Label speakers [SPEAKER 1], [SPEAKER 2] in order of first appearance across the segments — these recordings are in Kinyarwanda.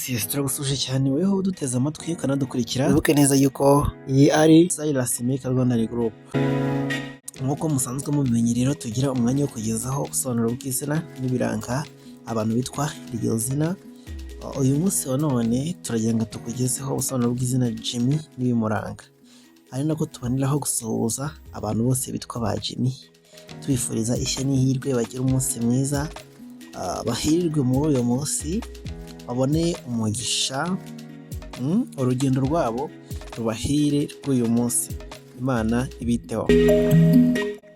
[SPEAKER 1] Yes, turagusuje cyane weho uduteze amatwi ukanadukurikira. Wibuke neza yuko iyi ari Silas Make Rwanda Group. Nk'uko musanzwe mubimenye rero tugira umwanya wo kugezaho ubusobanuro bw'izina n'ibiranga abantu bitwa iryo zina. Uyu munsi wa none turagira ngo tukugezeho ubusobanuro bw'izina Jimmy n'ibimuranga. Ari nako tubaniraho gusuhuza abantu bose bitwa ba Jimmy. Tubifuriza ishya n'ihirwe bagira umunsi mwiza. Bahirirwe muri uyu munsi babone umugisha, urugendo rwabo rubahire rw'uyu munsi, Imana ibiteho.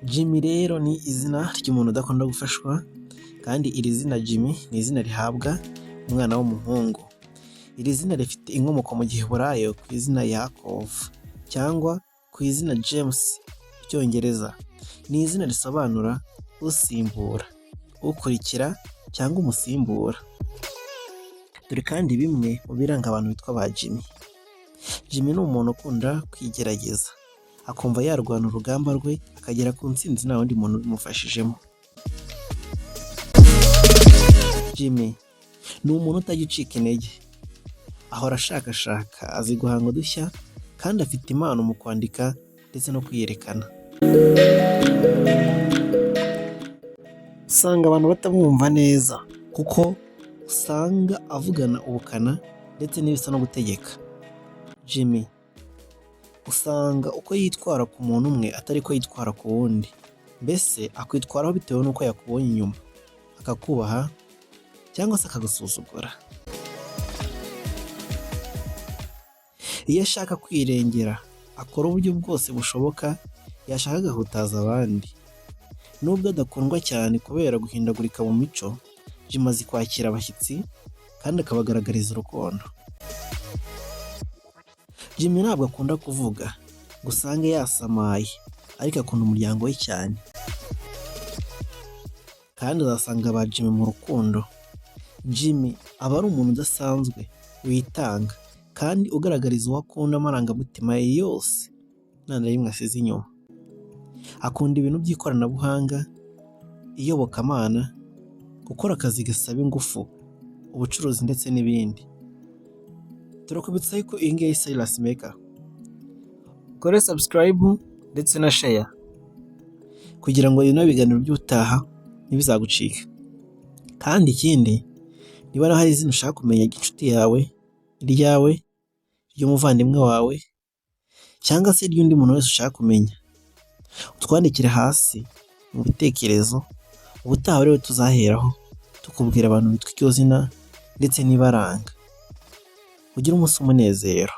[SPEAKER 1] Jimmy rero ni izina ry'umuntu udakunda gufashwa, kandi iri zina Jimmy ni izina rihabwa umwana w'umuhungu. Iri zina rifite inkomoko mu Giheburayo ku izina Yakobo cyangwa ku izina James mu Cyongereza. Ni izina risobanura usimbura, ukurikira cyangwa umusimbura. Dore kandi bimwe mu biranga abantu bitwa ba Jimmy. Jimmy ni umuntu ukunda kwigerageza, akumva yarwana urugamba rwe akagera ku ntsinzi nta wundi muntu ubimufashijemo. Jimmy ni umuntu utagicika intege, ahora ashakashaka, azi guhanga udushya, kandi afite impano mu kwandika ndetse no kwiyerekana. Usanga abantu batamwumva neza kuko usanga avugana ubukana ndetse n'ibisa no gutegeka. Jimmy usanga uko yitwara ku muntu umwe atari ko yitwara ku wundi, mbese akwitwaraho bitewe n'uko yakubonye inyuma, akakubaha cyangwa se akagusuzugura. Iyo ashaka kwirengera akora uburyo bwose bushoboka, yashaka agahutaza abandi. Nubwo adakundwa cyane kubera guhindagurika mu mico, Jimmy azi kwakira abashyitsi kandi akabagaragariza urukundo. Jimmy ntabwo akunda kuvuga, gusanga yasamaye, ariko akunda umuryango we cyane. Kandi uzasanga ba Jimmy mu rukundo. Jimmy aba ari umuntu udasanzwe, witanga, kandi ugaragariza uwo akunda amarangamutima ye yose, nta na rimwe asize inyuma. Akunda ibintu by'ikoranabuhanga, iyobokamana, gukora akazi gasaba ingufu, ubucuruzi ndetse n'ibindi. Turakubitsa yuko iyi ngiyi Silas Maker. Kore subscribe ndetse na share kugira ngo bino biganiro by'utaha ntibizagucike. Kandi ikindi, niba hari izina ushaka kumenya inshuti yawe, iryawe, ry'umuvandimwe wawe, cyangwa se ry'undi muntu wese ushaka kumenya, utwandikire hasi mu bitekerezo. Ubutaha rero tuzaheraho tukubwira abantu bitwa iryo zina ndetse n'ibaranga. Ugire umunsi umunezero.